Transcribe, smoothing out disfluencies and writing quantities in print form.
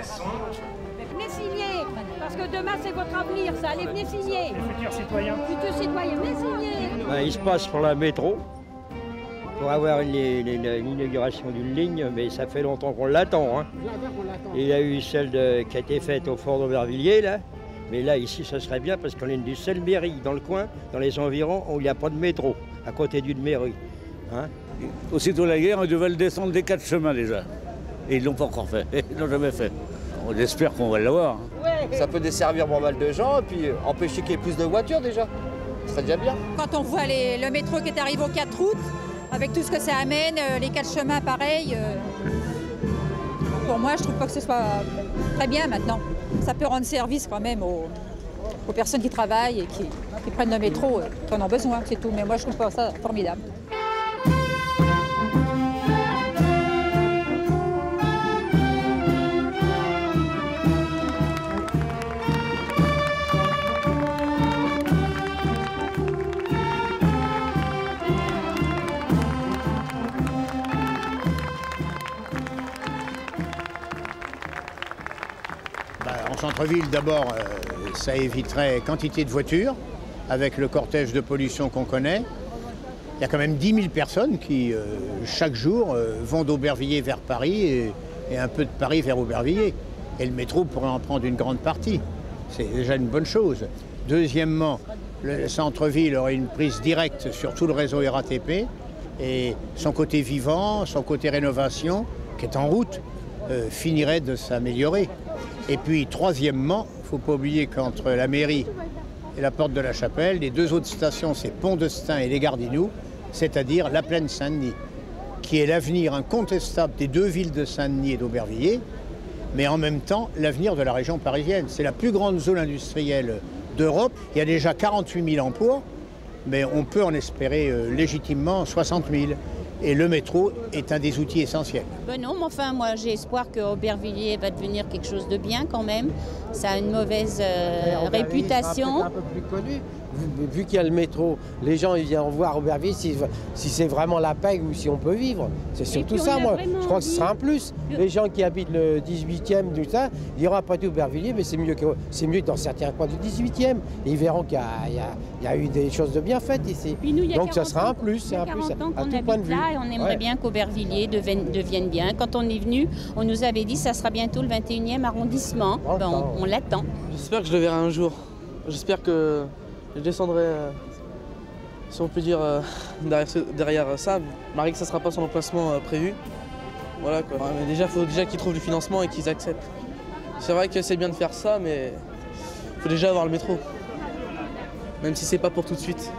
Cesson. Venez signer, parce que demain c'est votre avenir, ça. Allez, venez signer. Les futurs citoyens. Futurs citoyens, venez signer. Il se passe pour la métro, pour avoir l'inauguration d'une ligne, mais ça fait longtemps qu'on l'attend. Hein. Il y a eu celle qui a été faite au fort d'Aubervilliers, là. Mais là, ici, ça serait bien parce qu'on est une seule mairie dans le coin, dans les environs, où il n'y a pas de métro, à côté d'une mairie. Hein. Aussitôt la guerre, ils devaient le descendre des 4 chemins déjà. Et ils ne l'ont pas encore fait, ils ne l'ont jamais fait. On espère qu'on va l'avoir. Ça peut desservir pas mal de gens et puis empêcher qu'il y ait plus de voitures déjà. Ce serait déjà bien. Quand on voit le métro qui est arrivé aux 4 routes, avec tout ce que ça amène, les 4 chemins pareils, pour moi je trouve pas que ce soit très bien maintenant. Ça peut rendre service quand même aux personnes qui travaillent et qui prennent le métro, qui en ont besoin, c'est tout. Mais moi je trouve pas ça formidable. En centre-ville, d'abord, ça éviterait quantité de voitures, avec le cortège de pollution qu'on connaît. Il y a quand même 10 000 personnes qui, chaque jour, vont d'Aubervilliers vers Paris et un peu de Paris vers Aubervilliers. Et le métro pourrait en prendre une grande partie. C'est déjà une bonne chose. Deuxièmement, le centre-ville aurait une prise directe sur tout le réseau RATP et son côté vivant, son côté rénovation, qui est en route, finirait de s'améliorer. Et puis, troisièmement, il ne faut pas oublier qu'entre la mairie et la porte de la Chapelle, les 2 autres stations, c'est Pont-de-Staing et les Gardinoux, c'est-à-dire la plaine Saint-Denis, qui est l'avenir incontestable des 2 villes de Saint-Denis et d'Aubervilliers, mais en même temps, l'avenir de la région parisienne. C'est la plus grande zone industrielle d'Europe. Il y a déjà 48 000 emplois, mais on peut en espérer légitimement 60 000. Et le métro est un des outils essentiels. Ben non, mais enfin, moi j'ai espoir qu'Aubervilliers va devenir quelque chose de bien quand même. Ça a une mauvaise réputation. Un peu plus connu. Vu qu'il y a le métro, les gens ils viennent voir Aubervilliers si c'est vraiment la paix ou si on peut vivre. C'est surtout ça, moi. Je crois que ce sera un plus. Les gens qui habitent le 18e, tout ça, ils diront après tout Aubervilliers, mais c'est mieux dans certains coins du 18e. Et ils verront qu'il y a eu des choses de bien faites ici. Nous, donc ça sera un plus, c'est un plus à tout point de vue. Et on aimerait bien qu'Aubervilliers devienne bien. Quand on est venu, on nous avait dit que ça sera bientôt le 21e arrondissement. Bon, on l'attend. J'espère que je le verrai un jour. J'espère que je descendrai, si on peut dire, derrière ça, malgré que ça ne sera pas son emplacement prévu. Voilà quoi. Ouais, mais déjà, il faut déjà qu'ils trouvent du financement et qu'ils acceptent. C'est vrai que c'est bien de faire ça, mais il faut déjà avoir le métro. Même si c'est pas pour tout de suite.